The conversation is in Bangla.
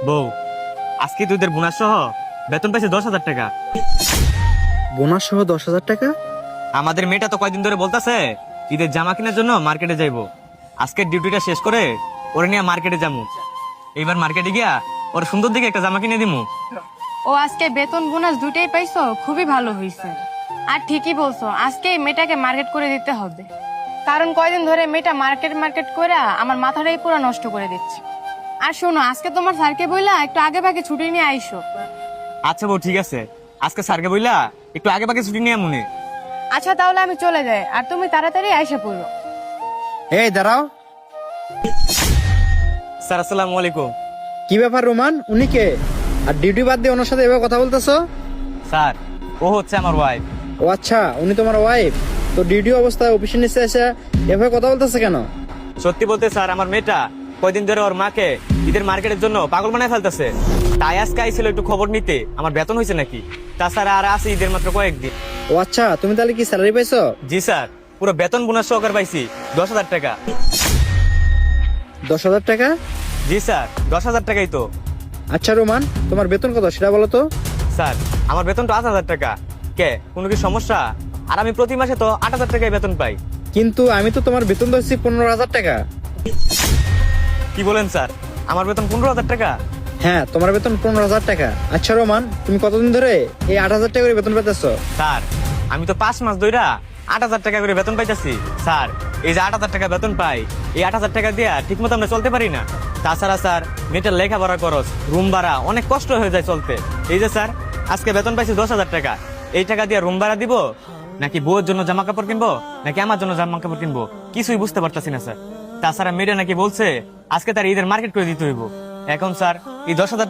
বউ, আজকে তোদের বোনাস সহ বেতন পাইছে 10,000 টাকা। বোনাস সহ 10,000 টাকা? আমাদের মেয়েটা তো কয়দিন ধরে বলতাছে ঈদের জামা কেনার জন্য মার্কেটে যাইবো। আজকে ডিউটিটা শেষ করে ওরে নিয়ে মার্কেটে যাবো। এইবার মার্কেটে গিয়া ওর সুন্দর দিকে একটা জামা কিনে দিমু। ও আজকে বেতন বোনাস দুইটাই পাইছো, খুবই ভালো হয়েছে। আর ঠিকই বলছো, আজকে এই মেয়েটাকে মার্কেট করে দিতে হবে, কারণ কয়দিন ধরে মেয়েটা মার্কেট করে আমার মাথাটাই পুরো নষ্ট করে দিচ্ছে। আর শোনো, আজকে তোমার স্যারকে বইলা একটু আগে ভাগে ছুটি নিয়ে আইসো। আচ্ছা বউ, ঠিক আছে, আজকে স্যারকে বইলা একটু আগে পাগে ছুটি নিয়ে মনে। আচ্ছা তাহলে আমি চলে যাই, আর তুমি তাড়াতাড়ি আইসা পড়ো। এই দাঁড়াও। স্যার আসসালামু আলাইকুম। কি ব্যাপার রোমান, উনি কে? আর ডিউটি বাদ দিয়ে ওনার সাথে এভাবে কথা বলতেছো? স্যার, ও হচ্ছে আমার ওয়াইফ। ও আচ্ছা, উনি তোমার ওয়াইফ? তো ডিউটি অবস্থায় অফিসের নিচে এসে এভাবে কথা বলতেছে কেন? সত্যি বলতে স্যার, আমার মেয়েটা কয়দিন ধরে ওর মাকে ঈদের মার্কেটের জন্য পাগল বানায় ফেলতেছে। তাই আজকে আইছিল একটু খবর নিতে আমার বেতন হয়েছে নাকি। তাছাড়া আর আছে ঈদের মাত্র কয়েকদিন। ও আচ্ছা, তুমি তাহলে কি স্যালারি পাইছো? জি স্যার, পুরো বেতন বোনাস সহকারে পাইছি 10,000 টাকা। 10,000 টাকা? জি স্যার, 10,000 টাকাই তো। আচ্ছা রোমান, তোমার বেতন কত সেটা বলো তো? স্যার, আমার বেতন তো 8,000 টাকা। কে, কোনো কি সমস্যা? আর আমি প্রতি মাসে তো 8,000 টাকায় বেতন পাই। কিন্তু আমি তো তোমার বেতন ধরছি 15,000 টাকা। কি বলেন স্যার, আমার বেতন 15,000 টাকা? হ্যাঁ, তোমার বেতন 15,000 টাকা। আচ্ছা রোমান, তুমি কতদিন ধরে এই 8,000 টাকা করে বেতন পেতেছো? স্যার, আমি তো 5 মাস ধইরা 8,000 টাকা করে বেতন পাইতাছি। স্যার, এই যে 8,000 টাকা বেতন পাই, এই 8,000 টাকা দিয়া ঠিক মতো আমরা চলতে পারি না। তাছাড়া স্যার, মেয়েটার লেখাপড়া খরচ, রুম ভাড়া অনেক কষ্ট হয়ে যায় চলতে। এই যে স্যার, আজকে বেতন পাইছি 10,000 টাকা, এই টাকা দিয়ে রুম ভাড়া দিব নাকি বউয়ের জন্য জামা কাপড় কিনবো নাকি আমার জন্য জামা কাপড় কিনবো, কিছুই বুঝতে পারতাছি না স্যার। তাছাড়া মেয়েটা নাকি বলছে আজকে তার ঈদের মার্কেট করে দিতে হইব। এখন স্যার, এই 10,000